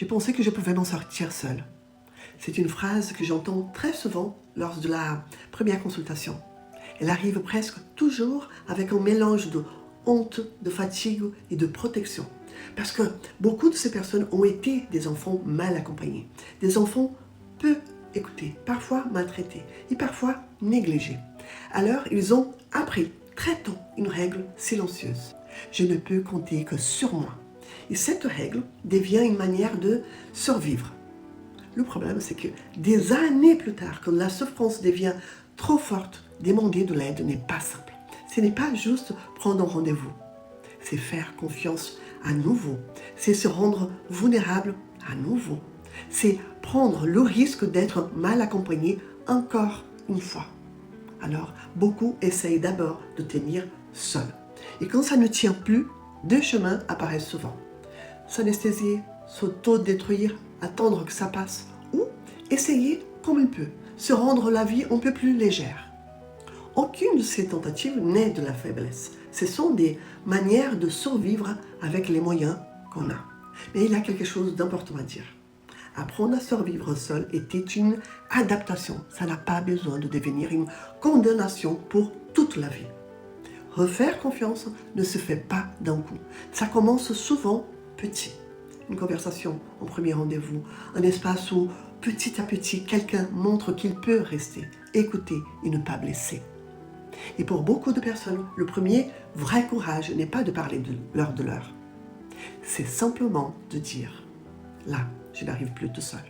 j'ai pensé que je pouvais m'en sortir seule. C'est une phrase que j'entends très souvent lors de la première consultation. Elle arrive presque toujours avec un mélange de honte, de fatigue et de protection. Parce que beaucoup de ces personnes ont été des enfants mal accompagnés, des enfants peu écoutés, parfois maltraités et parfois négligés. Alors, ils ont appris très tôt une règle silencieuse. Je ne peux compter que sur moi. Et cette règle devient une manière de survivre. Le problème, c'est que des années plus tard, quand la souffrance devient trop forte, demander de l'aide n'est pas simple. Ce n'est pas juste prendre un rendez-vous. C'est faire confiance à nouveau. C'est se rendre vulnérable à nouveau. C'est prendre le risque d'être mal accompagné encore une fois. Alors, beaucoup essayent d'abord de tenir seul. Et quand ça ne tient plus, deux chemins apparaissent souvent. S'anesthésier, s'auto-détruire, attendre que ça passe, ou essayer comme il peut, se rendre la vie un peu plus légère. Aucune de ces tentatives n'est de la faiblesse. Ce sont des manières de survivre avec les moyens qu'on a. Mais il y a quelque chose d'important à dire. Apprendre à survivre seul était une adaptation. Ça n'a pas besoin de devenir une condamnation pour toute la vie. Refaire confiance ne se fait pas d'un coup. Ça commence souvent petit. Une conversation, un premier rendez-vous, un espace où petit à petit quelqu'un montre qu'il peut rester, écouter et ne pas blesser. Et pour beaucoup de personnes, le premier vrai courage n'est pas de parler de leur douleur. C'est simplement de dire « là, je n'arrive plus tout seul ».